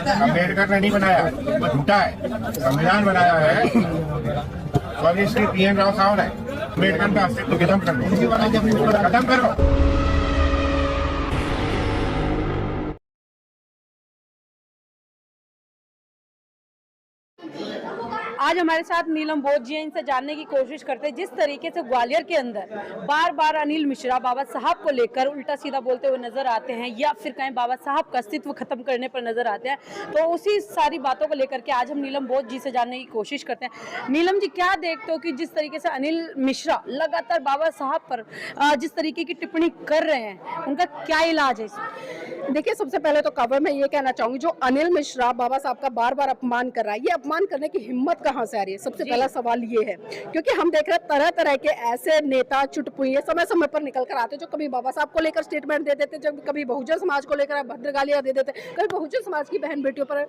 अम्बेडकर ने नहीं बनाया, वो झूठा है। संविधान बनाया है स्वर्गीय श्री PN राव साहब ने। अम्बेडकर का अस्तित्व खत्म कर दो, खत्म करो। आज हमारे साथ नीलम बोध जी हैं, इनसे जानने की कोशिश करते हैं जिस तरीके से ग्वालियर के अंदर बार बार अनिल मिश्रा बाबा साहब को लेकर उल्टा सीधा बोलते हुए नजर आते हैं या फिर कहीं बाबा साहब का अस्तित्व खत्म करने पर नजर आते हैं, तो उसी सारी बातों को लेकर के आज हम नीलम बोध जी से जानने की कोशिश करते हैं। नीलम जी, क्या देखते हो कि जिस तरीके से अनिल मिश्रा लगातार बाबा साहब पर जिस तरीके की टिप्पणी कर रहे हैं, उनका क्या इलाज है इसमें? देखिए, सबसे पहले तो कवर में ये कहना चाहूंगी, जो अनिल मिश्रा बाबा साहब का बार बार अपमान कर रहा है, ये अपमान करने की हिम्मत कहाँ से आ रही है? सबसे पहला सवाल ये है, क्योंकि हम देख रहे हैं तरह तरह के ऐसे नेता चुटपुइये समय समय पर निकल कर आते, जो कभी बाबा साहब को लेकर स्टेटमेंट दे देते, जब कभी बहुजन समाज को लेकर भद्र गालियां दे देते, कभी बहुजन समाज की बहन बेटियों पर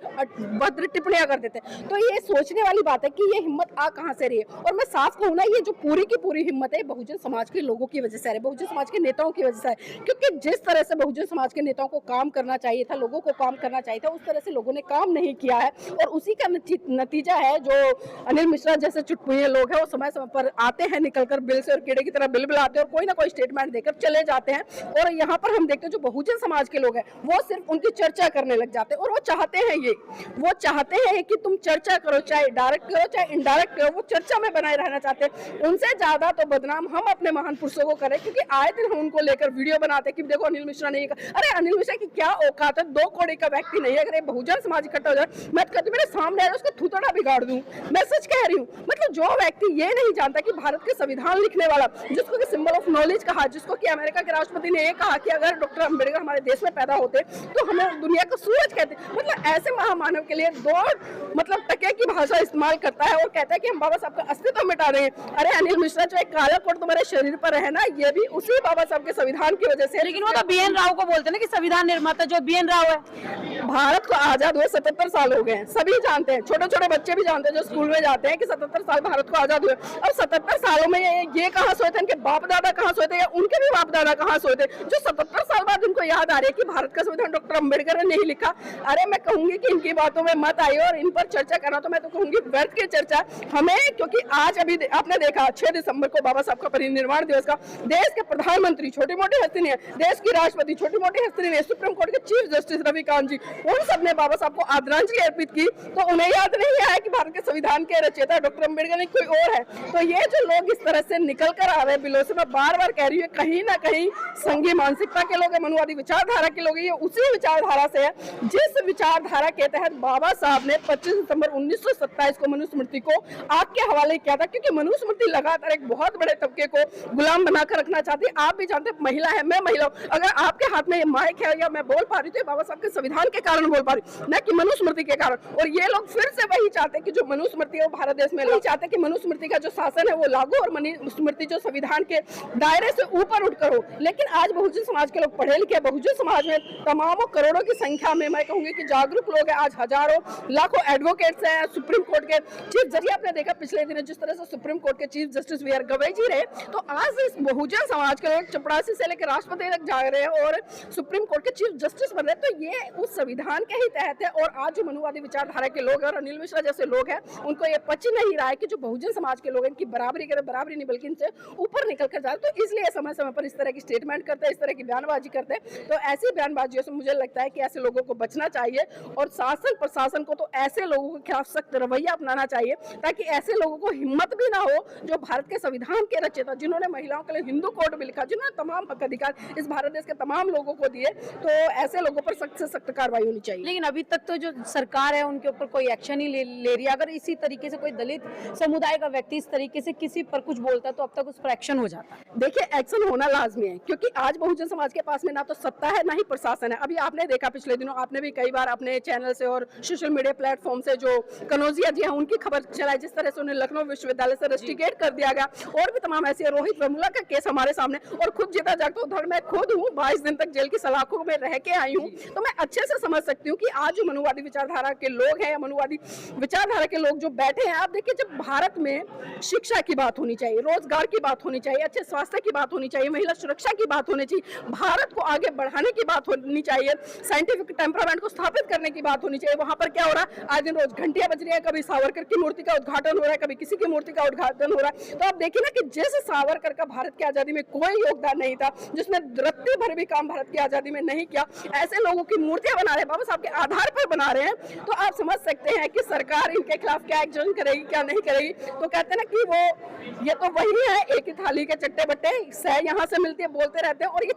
भद्र टिप्पणियां कर देते। तो ये सोचने वाली बात है कि ये हिम्मत आ कहाँ से रही है। और मैं साफ कहूँ ना, ये जो पूरी की पूरी हिम्मत है बहुजन समाज के लोगों की वजह से है, बहुजन समाज के नेताओं की वजह से है। क्योंकि जिस तरह से बहुजन समाज के नेताओं को काम करना चाहिए था, लोगों को काम करना चाहिए था, उस तरह से लोगों ने काम नहीं किया है। और उसी का नतीजा है जो अनिल मिश्रा जैसे चुटपुइये लोग हैं, वो समय समय पर आते हैं, निकलकर बिल से और कीड़े की तरह बिल बिलाते हैं और कोई ना कोई स्टेटमेंट देकर चले जाते हैं। और यहाँ पर हम देखते हैं जो बहुजन समाज के लोग हैं, वो सिर्फ उनकी चर्चा करने लग जाते हैं। और वो चाहते हैं वो चाहते हैं कि तुम चर्चा करो, चाहे डायरेक्ट करो चाहे इनडायरेक्ट करो, वो चर्चा में बनाए रहना चाहते हैं। उनसे ज्यादा तो बदनाम हम अपने महान पुरुषों को करें, क्योंकि आए दिन हम उनको लेकर वीडियो बनाते हैं कि देखो अनिल मिश्रा ने ये कहा। अरे अनिल मिश्रा की क्या औकात है? 2 करोड़ का व्यक्ति नहीं है। अगर बहुजन समाज इकट्ठा हो जाए, मैं कहती मेरे सामने आ जाए, उसका थूथड़ा बिगाड़ दूं। मैं सच कह रही हूँ। मतलब जो व्यक्ति ये नहीं जानता कि भारत के संविधान लिखने वाला, जिसको कि सिंबल ऑफ नॉलेज कहा, जिसको कि अमेरिका के राष्ट्रपति ने ये कहा कि अगर डॉक्टर अम्बेडकर हमारे देश में पैदा होते तो हमें दुनिया का सूरज कहते, मतलब ऐसे महामानव के लिए 2 टके की भाषा इस्तेमाल करता है और कहता है कि हम बाबा साहब का अस्तित्व मिटा रहे हैं। अरे अनिल मिश्रा, जो एक काला कोट तुम्हारे शरीर पर है ना, ये भी उसी बाबा साहब के संविधान की वजह से। लेकिन वो तो BN राव को बोलते हैं ना कि संविधान निर्माता जो BN राव है। भारत को आजाद हुए 77 साल हो गए हैं, सभी जानते हैं, छोटे छोटे बच्चे भी जानते हैं जो स्कूल में जाते हैं कि 77 साल भारत को आजाद हुए। और 77 सालों में ये कहाँ सोए थे, इनके बाप दादा कहाँ सोए थे, या उनके भी बाप दादा कहाँ सोए थे, जो 77 साल बाद उनको याद आ रही है कि भारत का संविधान डॉक्टर अम्बेडकर ने नहीं लिखा। अरे मैं कहूंगी कि इनकी बातों में मत आइए और इन पर चर्चा करना तो मैं तो कहूंगी व्यर्थ की चर्चा हमें, क्योंकि आज अभी आपने देखा 6 दिसंबर को बाबा साहब का परिनिर्वाण दिवस का, देश के प्रधानमंत्री छोटी मोटी हस्ती नहीं है, देश की राष्ट्रपति छोटी मोटी हस्ती नहीं है, सुप्रीम कोर्ट के चीफ जस्टिस रविकांत जी, उन सब ने बाबा साहब को आदरांजलि अर्पित की। तो उन्हें याद नहीं आया कि भारत के संविधान के रचयिता डॉक्टर अम्बेडकर ने कोई और है। तो ये जो लोग इस तरह से निकल कर आ रहे हैं बिलों से, मैं बार बार कह रही हूँ, कहीं ना कहीं संघीय मानसिकता के लोग हैं, मनुवादी विचारधारा के लोग हैं। ये उसी विचारधारा से है जिस विचारधारा के तहत बाबा साहब ने 25 दिसंबर 1927 को मनुस्मृति को आग के हवाले किया था। क्योंकि मनुस्मृति लगातार एक बहुत बड़े तबके को गुलाम बनाकर रखना चाहती है। आप भी जानते हैं, महिला है, मैं महिला हूँ, अगर आपके हाथ में ये माइक है या मैं बोल पा रही हूँ, बाबा साहब के संविधान के कारण बोल पा रही हूँ, न कि मनुस्मृति के कारण। और ये लोग फिर से वही चाहते हैं कि जो मनुस्मृति है वो भारत देश में नहीं चाहते कि मनुस्मृति का जो शासन है वो लागू और मनुस्मृति जो संविधान के दायरे से ऊपर उठकर हो। लेकिन आज बहुजन समाज के लोग पढ़े लिखे, बहुजन समाज में तमामों करोड़ों की संख्या में मैं कहूंगी कि जागरूक लोग हैं। आज हजारों लाखों एडवोकेट्स हैं, सुप्रीम कोर्ट के चीफ जज, आपने देखा पिछले दिनों जिस तरह से सुप्रीम कोर्ट के chief justice V R Gavai ji रहे, तो आज इस बहुजन समाज के लोग चपरासी से लेकर राष्ट्रपति तक जा रहे हैं और सुप्रीम कोर्ट के चीफ जस्टिस बन रहे हैं। तो ये उस संविधान के ही तहत है। और आज जो मनुवादी विचारधारा के लोग हैं और अनिल मिश्रा जैसे लोग हैं, उनको ये पच नहीं रहा है कि जो बहुजन समाज के लोग हैं इनकी बराबरी करें, बराबरी नहीं बल्कि इनसे ऊपर निकल कर जाए। तो इसलिए समय समय पर इस तरह की स्टेटमेंट करते हैं, इस तरह की बयानबाजी करते हैं। तो ऐसी बयानबाजियों से मुझे लगता है कि ऐसे लोगों को बचना चाहिए और शासन प्रशासन को तो ऐसे लोगों के खिलाफ सख्त रवैया अपनाना चाहिए, ताकि ऐसे लोगों को हिम्मत भी ना हो जो भारत के संविधान के रचयिता, जिन्होंने महिलाओं के लिए हिंदू कोड भी लिखा, जिन्होंने तमाम हक अधिकार इस भारत देश के तमाम लोगों को दिए, तो ऐसे लोगों पर सख्त से सख्त कार्रवाई होनी चाहिए। लेकिन अभी तक तो जो सरकार है उनके ऊपर कोई एक्शन ही ले रही है। अगर इसी तरीके से कोई दलित समुदाय का व्यक्ति इस तरीके से किसी पर कुछ बोलता है तो अब तक उस पर एक्शन हो जाता है। देखिए, एक्शन होना लाजमी है, क्योंकि आज बहुजन समाज के पास में ना तो सत्ता है ना ही प्रशासन है। अभी आपने देखा पिछले दिनों, आपने भी कई बार अपने चैनल से और सोशल मीडिया प्लेटफॉर्म से जो कनौजिया जी हैं उनकी खबर चलाई, जिस तरह से उन्हें लखनऊ विश्वविद्यालय से रस्टिकेट कर दिया गया। और भी तमाम ऐसे, रोहित वेमुला का केस हमारे सामने, और खुद जीता जागता उधर मैं खुद हूँ, 22 दिन तक जेल की सलाखों में रह के आई हूँ। तो मैं अच्छे से समझ सकती हूँ कि आज जो मनुवादी विचारधारा के लोग हैं या मनुवादी विचार विचारधारा के लोग जो बैठे हैं, आप देखिए जब भारत में शिक्षा की बात होनी चाहिए, रोजगार की बात होनी चाहिए, अच्छे स्वास्थ्य की बात होनी चाहिए, महिला सुरक्षा की बात होनी चाहिए, भारत को आगे बढ़ाने की बात होनी चाहिए, साइंटिफिक टेम्परामेंट को स्थापित करने की बात होनी चाहिए, वहां पर क्या हो रहा है, आज दिन रोज घंटियां बज रही है, कभी सावरकर की मूर्ति का उद्घाटन हो रहा है, कभी किसी की मूर्ति का उद्घाटन हो रहा है। तो आप देखिए ना कि जिस सावरकर का भारत की आजादी में कोई योगदान नहीं था, जिसने रत्ती भर भी काम भारत की आजादी में नहीं किया, ऐसे लोगों की मूर्तियां बना रहे हैं, बाबा साहब के आधार पर बना रहे हैं, तो आप समझ सकते हैं कि सरकार इनके खिलाफ क्या एक्शन करेगी, क्या नहीं करेगी। तो कहते हैं ना कि वो ये तो वही है, एक ही थाली के चट्टे बट्टे, सह यहाँ से मिलती है, बोलते रहते हैं, और ये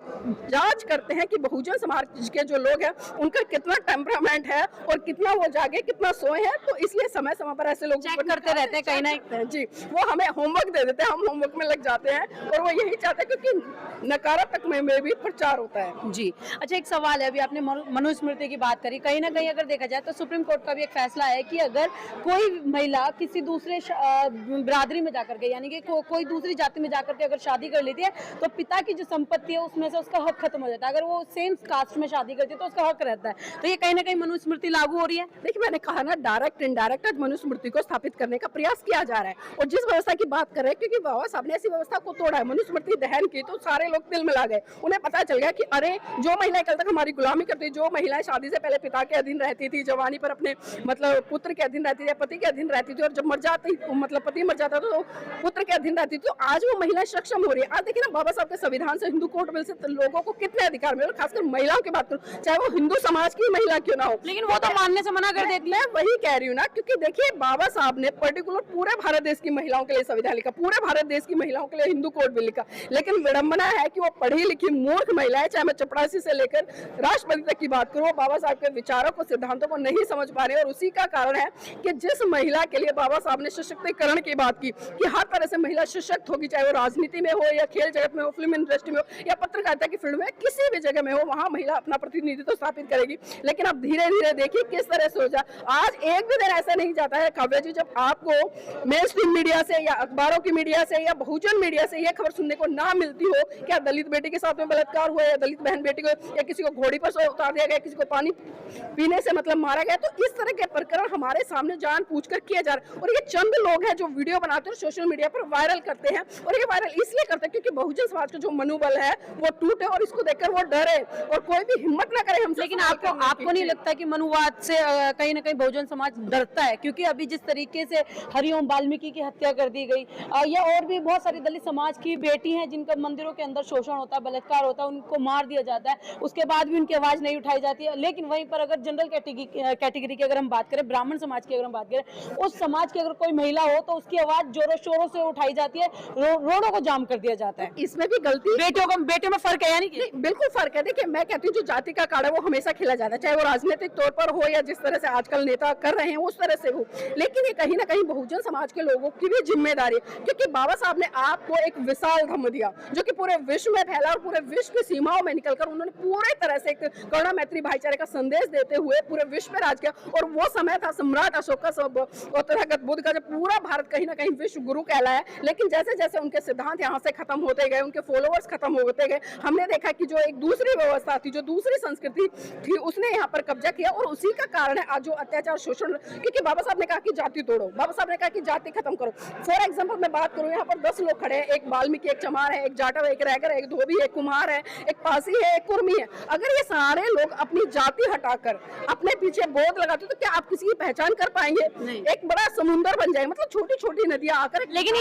जांच करते हैं कि बहुजन समाज के जो लोग हैं उनका कितना टेम्परामेंट है और कितना वो जागे, कितना सोए हैं। तो इसलिए समय समय पर ऐसे लोग चेक करते रहते हैं, कहीं ना जी, वो हमें होमवर्क दे देते हैं, हम होमवर्क में लग जाते हैं, और वो यही चाहते हैं क्योंकि नकारात्मक में भी प्रचार होता है। जी। अच्छा, एक सवाल है, अभी आपने मनुस्मृति की बात करी, कहीं ना कहीं अगर देखा जाए तो सुप्रीम कोर्ट का भी एक फैसला है कि अगर कोई महिला किसी दूसरे बिरादरी में जाकर के, यानी कि कोई दूसरी जाति में जाकर के अगर शादी कर लेती है तो पिता की जो संपत्ति है उसमें से उसका हक खत्म हो जाता है, अगर वो सेम कास्ट में शादी करती है तो उसका हक रहता है। तो ये कहीं ना कहीं मनुस्मृति लागू हो रही है। देखिए, मैंने कहा ना, डायरेक्ट इनडायरेक्ट आज मनुस्मृति को स्थापित करने का प्रयास किया जा रहा है, और जिस व्यवस्था की बात कर रहे हैं, क्योंकि बाबा साहब ने ऐसी व्यवस्था को तोड़ा है, मनुस्मृति दहन की, तो सारे लोग दिल मिला गए, उन्हें पता चल गया कि अरे जो महिलाएं कल तक हमारी गुलामी करती, जो महिलाएं शादी से पहले पिता के अधीन रहती थी, जवानी पर अपने मतलब पुत्र के अधीन रहती थी, पति के अधीन रहती थी, और जब मर जाती मतलब पति मर जाता तो पुत्र के अधीन रहती थी, तो आज वो महिलाएं सक्षम हो रही है। आज देखिए ना, बाबा साहब के संविधान से, हिंदू कोर्ट बिल से लोगों को कितने अधिकार मिले, खासकर महिलाओं की बात करूं, चाहे वो हिंदू समाज की महिला क्यों ना हो, लेकिन वो तो मानने से मना कर देती है। मैं वही कह रही हूँ ना, क्योंकि देखिए बाबा साहब ने पर्टिकुलर पूरे भारत देश की महिलाओं के लिए संविधान लिखा, पूरे भारत देश की महिलाओं के लिए हिंदू कोड भी लिखा, लेकिन विडंबना है कि वो पढ़ी लिखी मूर्ख महिलाएं, चाहे मैं चपरासी से लेकर राष्ट्रपति तक की बात करूं, बाबा साहब के विचारों को, सिद्धांतों को नहीं समझ पा रहे, और उसी का कारण है कि जिस महिला के लिए बाबा साहब ने सशक्तिकरण की बात की कि हर तरह से महिला सशक्त होगी, चाहे वो राजनीति में हो या खेल जगत में हो, फिल्म इंडस्ट्री में हो या पत्रकारिता की फील्ड में, किसी भी जगह में हो, वहां महिला अपना प्रतिनिधित्व स्थापित करेगी। लेकिन अब धीरे धीरे देखिए किस तरह से हो जाए, आज एक भी दिन ऐसा नहीं जाता है काव्या जी जब आपको मेन स्ट्रीम मीडिया से या अखबारों की मीडिया से या बहुजन मीडिया से यह खबर सुनने को ना मिलती हो क्या दलित बेटी के साथ में बलात्कार हुआ, या दलित बहन बेटी को, या किसी को घोड़ी पर से उतार दिया गया, किसी को पानी पीने से मतलब मारा गया। तो इस तरह के प्रकरण हमारे सामने जान पूछकर किए जा रहे हैं, और ये चंद लोग हैं जो वीडियो बनाते हैं सोशल मीडिया पर वायरल करते हैं, और ये वायरल इसलिए करते हैं क्योंकि बहुजन समाज का जो मनोबल है वो टूटे, और इसको देखकर वो डरे और कोई भी हिम्मत ना करे हमसे। लेकिन आपको नहीं लगता कि मनुवाद से कहीं ना कहीं बहुजन समाज डरता है? क्योंकि अभी जिस तरीके से हरिओम वाल्मीकि की हत्या कर दी गई, या और भी बहुत सारी दलित समाज की बेटी हैं जिनका मंदिरों के अंदर शोषण होता है, बलात्कार होता है, उनको मार दिया जाता है, उसके बाद भी उनकी आवाज नहीं उठाई जाती है। लेकिन वहीं पर अगर जनरल कैटेगरी की अगर हम बात करें, ब्राह्मण समाज की अगर हम बात करें, उस समाज की अगर कोई महिला हो तो उसकी आवाज जोरों शोरों से उठाई जाती है, रोडों को जाम कर दिया जाता है। इसमें भी गलती बेटियों में फर्क है, यानी कि बिल्कुल फर्क है। देखिए, मैं कहती हूँ जो जाति का कार्ड है वो हमेशा खेला जाता है, चाहे वो राजनीतिक तौर पर हो या जिस तरह से आजकल नेता कर रहे हैं उस तरह से हो, लेकिन ये कहीं ना कहीं बहुजन समाज के लोगों की भी जिम्मेदारी है, क्योंकि बाबा साहब ने आपको एक विशाल धम्म दिया जो कि पूरे विश्व में फैला, और पूरे विश्व की सीमाओं में निकलकर उन्होंने पूरे तरह से एक करुणा मैत्री भाईचारे का संदेश देते हुए पूरे विश्व में राज किया। और वो समय था सम्राट अशोक का और तथागत बुद्ध का, जब पूरा भारत कहीं ना कहीं विश्व गुरु कहलाया। लेकिन जैसे जैसे उनके सिद्धांत यहाँ से खत्म होते गए, उनके फॉलोअर्स खत्म होते गए, हमने देखा कि जो एक दूसरी व्यवस्था थी, जो दूसरी संस्कृति थी, उसने यहाँ पर कब्जा किया, और उसी का कारण है आज जो अत्याचार शोषण। क्योंकि बाबा साहब ने कहा कि जाति तोड़ो, बाबा साहब ने कहा कि जाति खत्म करो। फॉर एग्जाम्पल मैं बात करूँ, यहाँ पर 10 लोग खड़े हैं, एक वाल्मीकि, एक चमार है, एक जाटव, एक रैगर, एक धोबी, एक कुम्हार है, एक पासी है, एक कुर्मी है। अगर ये सारे लोग अपनी जाति हटाकर अपने पीछे बोध लगाते तो क्या आप किसी की पहचान कर पाएंगे? एक बड़ा समुंदर बन जाएगा, मतलब छोटी छोटी नदियां आकर। लेकिन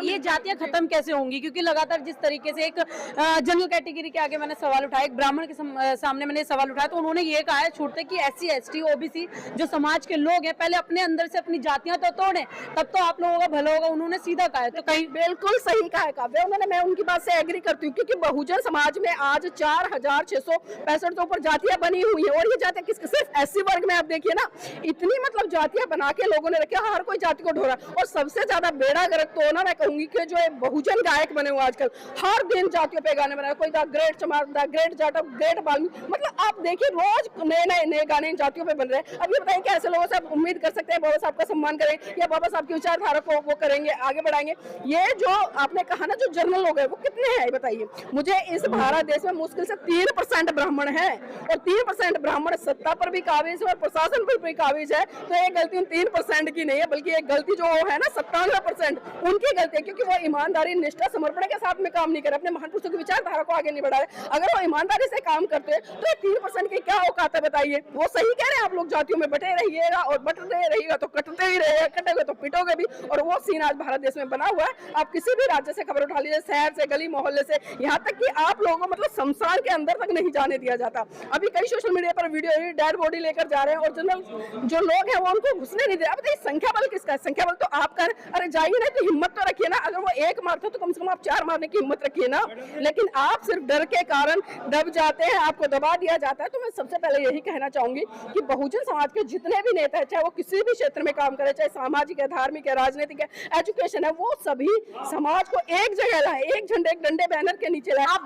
ये जातियां खत्म कैसे होंगी? क्योंकि लगातार जिस तरीके से एक जनरल कैटेगरी के आगे मैंने सवाल उठाया, एक ब्राह्मण के सामने मैंने सवाल उठाया, तो उन्होंने ये कहा है छूटते कि SC ST OBC जो समाज के लोग हैं पहले अपने अंदर से अपनी जातियां तो तोड़ें, तब तो आप लोगों का भला होगा। उन्होंने सीधा कहा है, तो कहीं बिल्कुल सही कहा है काव्या उन्होंने, मैं उनकी बात से एग्री करती हूँ, क्योंकि बहुजन समाज में आज 4665 के ऊपर जातियां बनी हुई है, और ये जातियां किसके? सिर्फ SC वर्ग में। आप देखिए ना, इतनी मतलब जातियां बना के लोगों ने रखे, हर कोई जाति को ढोरा। और सबसे ज्यादा बेड़ा गर्क तो ना मैं कहूंगी कि जो बहुजन गायक बने हुए आजकल, हर दिन जातियों पे गाने बनाए, कोई द ग्रेट चमार, the great Jatav, great Valmiki, मतलब आप देखिए रोज नए गाने जातियों पे बन रहे हैं। अब ये बताएं कि ऐसे लोगों से आप उम्मीद कर सकते हैं बाबा साहब का सम्मान करें या बाबा साहब की विचारधारा को वो करेंगे, आगे बढ़ाएंगे? ये जो आपने कहा ना, जो जर्नल लोग हैं वो कितने हैं बताइए मुझे? इस भारत देश में मुश्किल से 3% ब्राह्मण है, और 3% ब्राह्मण सत्ता पर भी काबिज है और प्रशासन पर भी काबिज है। तो एक गलती उन 3% की नहीं है, बल्कि एक गलती जो है ना 97% उनकी गलती है, क्योंकि वो ईमानदारी, निष्ठा, समर्पण के साथ में काम नहीं कर रहे, अपने महान पुरुषों की विचारधारा को आगे नहीं बढ़ा रहे। अगर वो ईमानदारी से काम करते हैं तो 3% की क्या औकात है बताइए। वो सही कह रहे हैं, आप लोग जातियों में बटे रहिएगा और बटते रहिएगा तो कटते ही रहेगा, कटेगा तो पिटोगे भी। और वो सीन आज भारत देश में बना हुआ है। आप किसी भी राज्य से खबर उठा लीजिए, शहर से, गली मोहल्ले से, यहाँ तक कि आप लोगों को मतलब शमशान के अंदर तक नहीं जाने दिया जाता। अभी कई सोशल मीडिया पर वीडियो डेड बॉडी लेकर जा रहे हैं और जनरल जो लोग हैं वो उनको घुसने नहीं दे रहे। अब बताइए संख्या बल किसका है? संख्या बल तो आपका है। अरे जाइए ना, तो हिम्मत तो रखिए ना। अगर वो एक मारते तो कम से कम आप 4 मारने की हिम्मत रखिए ना। लेकिन आप सिर्फ डर के कारण दब जाते हैं, आपको दबा दिया जाता है। तो मैं सबसे पहले यही कहना चाहूंगी कि बहुजन समाज के जितने भी नेता है, चाहे वो किसी भी क्षेत्र में काम करे, चाहे सामाजिक है, धार्मिक है, राजनीतिक है, एजुकेशन है, वो सभी समाज को एक जगह लाए, एक झंडे, एक डंडे, बैनर के नीचे लाए। आप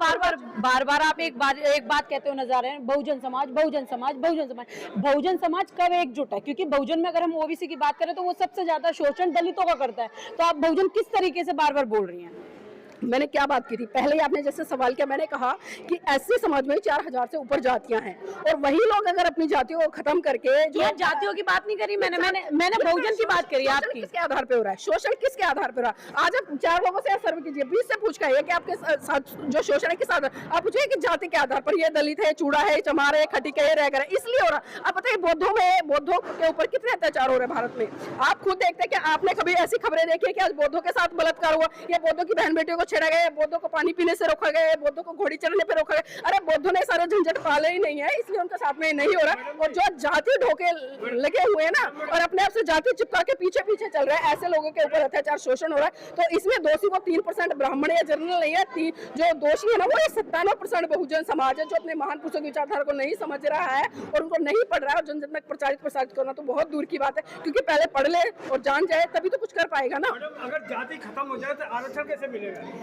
बार बार आप एक बात कहते हुए नजर आ रहे हैं, बहुजन समाज, बहुजन समाज, बहुजन समाज। बहुजन समाज कब एकजुट है? क्योंकि बहुजन में अगर हम ओबीसी की बात करें तो वो सबसे ज्यादा शोषण दलितों का करता है। तो आप बहुजन किस तरीके से बार बार बोल रही हैं? मैंने क्या बात की थी पहले ही आपने जैसे सवाल किया, मैंने कहा कि ऐसे समाज में 4000 से ऊपर जातियां हैं और वही लोग अगर अपनी जातियों को खत्म करके जो जातियों की बात नहीं करी मैंने बहुजन की बात करी। आपकी किसके आधार पे हो रहा है शोषण? किसके आधार पे हो रहा है? आज आप 4 लोगों से सर्वे कीजिए, 20 से पूछ के कि आपके साथ जो शोषण है किस आधार, आप पूछिए कि जाति के आधार पर, ये दलित है, चूड़ा है, चमार है, खटिक है, रह गए, इसलिए हो रहा। आप बताइए बौद्धों के ऊपर कितने अत्याचार हो रहे हैं भारत में? आप खुद देखते हैं कि आपने कभी ऐसी खबरें देखी है कि आज बौद्धों के साथ बलात्कार हुआ, या बौद्धों की बहन बेटियों को छेड़ा गया, बौद्धों को पानी पीने से रोका गया, बौद्धों को घोड़ी चढ़ने पे रोका गया? अरे बौद्धों ने सारे झंझट पाले ही नहीं है, इसलिए उनके साथ में नहीं हो रहा। और जो जाति ढोके लगे हुए हैं ना और अपने आप से जाति चिपका के पीछे पीछे चल रहे हैं, ऐसे लोगों के ऊपर अत्याचार, शोषण हो रहा है। तो इसमें दोषी को 3% ब्राह्मण या जनरल नहीं है, जो दोषी है ना वो 97% बहुजन समाज है, जो अपने महान पुरुषों की विचारधारा को नहीं समझ रहा है और उनको नहीं पढ़ रहा है। और जन जन तक प्रसारित करना तो बहुत दूर की बात है, क्योंकि पहले पढ़ ले और जान जाए तभी तो कुछ कर पाएगा ना। अगर जाति खत्म हो जाए तो आरक्षण कैसे मिलेगा?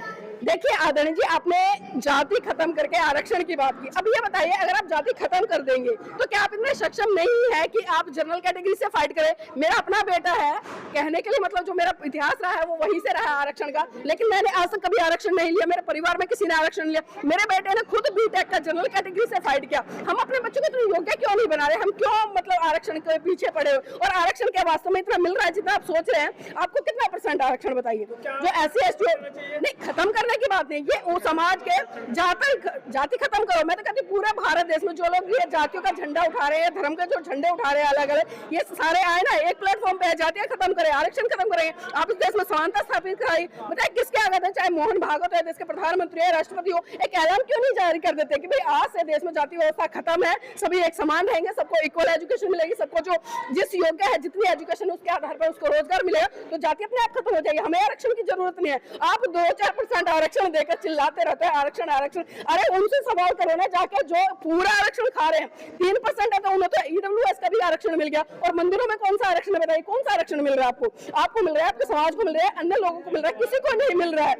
देखिए आदरणीय जी, आपने जाति खत्म करके आरक्षण की बात की। अब ये बताइए, अगर आप जाति खत्म कर देंगे तो क्या आप इतने सक्षम नहीं है कि आप जनरल कैटेगरी से फाइट करें? मेरा अपना बेटा है, कहने के लिए मतलब जो मेरा इतिहास रहा है वो वहीं से रहा आरक्षण का, लेकिन मैंने आज तक कभी आरक्षण नहीं लिया, मेरे परिवार में किसी ने आरक्षण लिया। मेरे बेटे ने खुद बीटेक का जनरल कैटेगरी से फाइट किया। हम अपने बच्चों को इतना योग्य क्यों नहीं बना रहे? हम क्यों मतलब आरक्षण के पीछे पड़े? और आरक्षण के वास्तव में इतना मिल रहा है जितना आप सोच रहे हैं। आपको कितना % आरक्षण बताइए? जो ऐसी नहीं, खत्म करने की बात नहीं, ये वो समाज के जाति खत्म करो। मैं तो कहती पूरे भारत देश में जो लोग ये जातियों का झंडा उठा रहे हैं, धर्म के जो झंडे उठा रहे हैं अलग अलग, ये सारे आए ना एक प्लेटफॉर्म पे, जातियां खत्म करें, आरक्षण खत्म करेंगे, आप इस देश में समानता स्थापित कराई। बताइए किसके आगे है? चाहे मोहन भागवत है, देश के प्रधानमंत्री है, राष्ट्रपति हो, एक ऐलान क्यों नहीं जारी कर देते कि भाई आज से देश में जाति व्यवस्था खत्म है, सभी एक समान रहेंगे, सबको इक्वल एजुकेशन मिलेगी, सबको जो जिस योग्य है जितनी एजुकेशन उसके आधार पर उसको रोजगार मिलेगा, तो जाति अपने आप खत्म हो जाएगी। हमें आरक्षण की जरूरत नहीं है। आप 2-4% आरक्षण देकर चिल्लाते रहते हैं आरक्षण आरक्षण। अरे उनसे सवाल करो ना जाकर जो पूरा आरक्षण खा रहे हैं। 3% है तो उन्हें तो ईडब्ल्यूएस का भी आरक्षण मिल गया। और मंदिरों में कौन सा आरक्षण है बताइए? कौन सा आरक्षण मिल रहा है आपको मिल रहा है, आपके समाज को मिल रहा है, अन्य लोगों को मिल रहा है, किसी को नहीं मिल रहा है।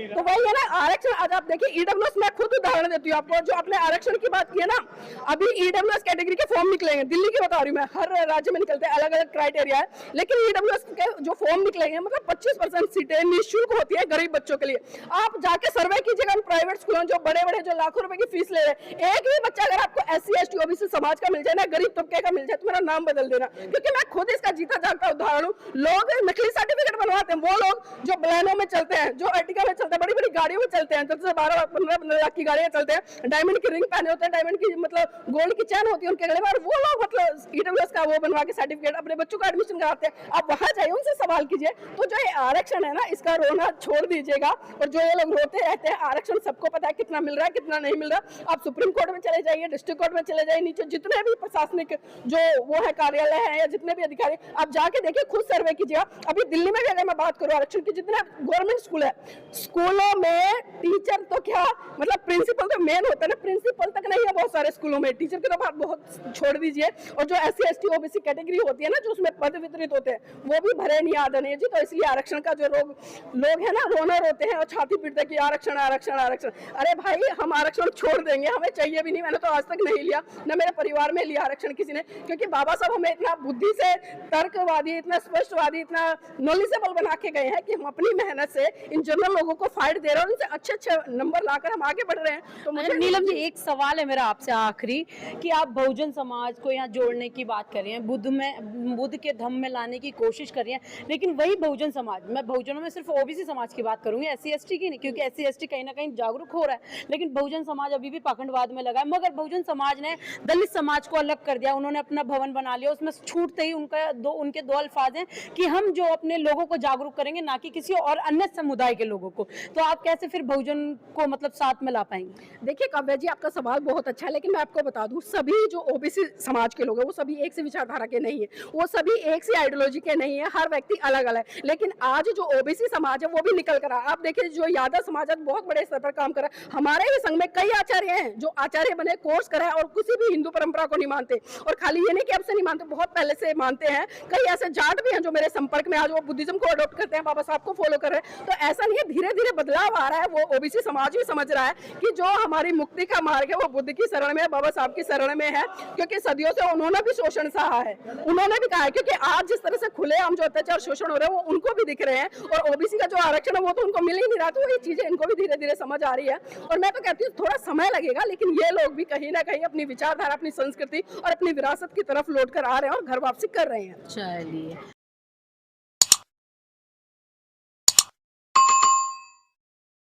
तो वही है ना आरक्षण। आज आप देखिए ईडब्ल्यूएस, मैं खुद उदाहरण देती हूँ आपको, जो अपने आरक्षण की बात की है ना, अभी ईडब्ल्यूएस कैटेगरी के फॉर्म निकलेंगे, दिल्ली की बता रही हूँ मैं, हर राज्य में निकलते हैं, अलग अलग क्राइटेरिया है, लेकिन ईडब्ल्यूएस के जो फॉर्म निकलेंगे मतलब 25% सीटें निःशुल्क होती है गरीब बच्चों के लिए। आप जाके सर्वे कीजिएगा प्राइवेट स्कूलों जो बड़े बड़े जो लाखों रुपए की फीस ले रहे हैं, एक भी बच्चा अगर आपको SC ST OBC समाज का मिल जाए ना, गरीब तबके का मिल जाए, तो मेरा नाम बदल देना, क्योंकि मैं खुद इसका जीता जागता उदाहरण हूँ। लोग नकली सर्टिफिकेट बनवाते हैं, वो लोग जो बलैनो में चलते हैं, जो अर्टिगा में चलते हैं, बड़ी बड़ी गाड़ियों में चलते हैं, 10-12-15 लाख की गाड़ियां चलते हैं, डायमंड की रिंग पहने होते हैं, डायमंड की मतलब गोल्ड की चैन होती है उनके गले में, और वो लोग मतलब ईडब्ल्यूएस का वो बनवा के सर्टिफिकेट अपने बच्चों का एडमिशन कराते हैं। आप वहां जाइए, उनसे सवाल कीजिए। तो जो ये आरक्षण है ना, इसका रोना छोड़ दीजिएगा। और जो ये लोग रोते रहते हैं, आरक्षण सबको पता है कितना मिल रहा है कितना नहीं मिल रहा। आप सुप्रीम कोर्ट में चले जाइए, डिस्ट्रिक्ट कोर्ट में चले जाइए, नीचे जितने भी प्रशासनिक जो वो है कार्यालय है या जितने भी अधिकारी, आप जाके देखिए, खुद सर्वे कीजिएगा। अभी दिल्ली में भी अगर मैं बात करूं आरक्षण की, जितने गवर्नमेंट स्कूल है, स्कूलों में टीचर तो क्या मतलब प्रिंसिपल तो मेन होता है ना, प्रिंसिपल तक नहीं है बहुत सारे स्कूलों में, टीचर की तो बात बहुत छोड़ दीजिए। और जो SC ST OBC कैटेगरी होती है ना, जो उसमें पद वितरित होते हैं, वो भी भरे नहीं आदरणीय जी। तो इसलिए आरक्षण का जो लोग है ना रोना रोते हैं और छाती पीटते हैं कि आरक्षण आरक्षण आरक्षण। अरे भाई, हम आरक्षण छोड़ देंगे, हमें चाहिए भी नहीं। मैंने तो आज तक नहीं लिया, न मेरे परिवार में लिया आरक्षण किसी ने, क्योंकि बाबा साहब हमें इतना बुद्धि से तर्कवादी, इतना स्पष्टवादी, इतना नॉलेजेबल बना के गए हैं कि हम अपनी मेहनत से इन जनरल लोगों को फाइट दे रहे हैं, उनसे अच्छे अच्छे नंबर लाकर हम आगे बढ़ रहे हैं। तो मुझे नीलम जी, एक सवाल है मेरा आपसे आखिरी, कि आप बहुजन समाज को यहाँ जोड़ने की बात कर रही हैं, बुद्ध के धम्म में लाने की कोशिश कर रही हैं, लेकिन वही बहुजन समाज, मैं बहुजनों में सिर्फ ओबीसी समाज की बात करूंगी, SC/ST की नहीं, क्योंकि SC/ST कहीं ना कहीं जागरूक हो रहा है, लेकिन बहुजन समाज अभी भी पाखंडवाद में लगा है। मगर बहुजन समाज ने दलित समाज को अलग कर दिया, उन्होंने अपना भवन बना लिया, उसमें छूटते ही उनके दो अल्फाज हैं कि हम जो अपने लोगों को जागरूक करेंगे, ना कि किसी और अन्य समुदाय के लोगों को। तो आप कैसे फिर बहुजन को मतलब साथ में ला पाएंगे? देखिए काव्या जी, आपका सवाल बहुत अच्छा है, लेकिन मैं आपको बता दूं, सभी जो ओबीसी समाज के लोग हैं वो सभी एक सी विचारधारा के नहीं है, वो सभी एक सी आइडियोलॉजी के नहीं है, हर व्यक्ति अलग अलग है। लेकिन आज जो ओबीसी समाज है वो भी निकल कर आप देखिए, जो यादव समाज है बहुत बड़े स्तर पर काम कर रहा है। हमारे ही संघ में कई आचार्य हैं जो आचार्य बने, कोर्स करा है और किसी भी हिंदू परंपरा को नहीं मानते, और खाली ये नहीं कि अब से नहीं मानते, बहुत पहले से मानते हैं। कई ऐसे जाट भी हैं जो मेरे संपर्क में आज वो बुद्धिज्म को अडॉप्ट करते हैं, बाबा साहब को फॉलो कर रहे हैं। तो ऐसा नहीं है, धीरे धीरे बदलाव आ रहा है। वो ओबीसी समाज भी समझ रहा है कि जो हमारी मुक्ति का मार्ग है वो बुद्ध की शरण में है, बाबा साहब की शरण में है, क्योंकि सदियों से उन्होंने भी शोषण सहा है, उन्होंने भी कहा है। क्योंकि आज जिस तरह से खुलेआम जो अत्याचार शोषण हो रहे हैं वो उनको भी दिख रहे हैं, और ओबीसी का जो आरक्षण है वो तो उनको मिल ही नहीं रहा। तो ये चीजें इनको भी धीरे धीरे समझ आ रही है, और मैं तो कहती हूँ थोड़ा समय लगेगा, लेकिन ये लोग भी कहीं ना कहीं अपनी विचारधारा, अपनी संस्कृति और अपनी विरासत की तरफ लौट कर आ रहे हैं और घर वापसी कर रहे हैं। चलिए।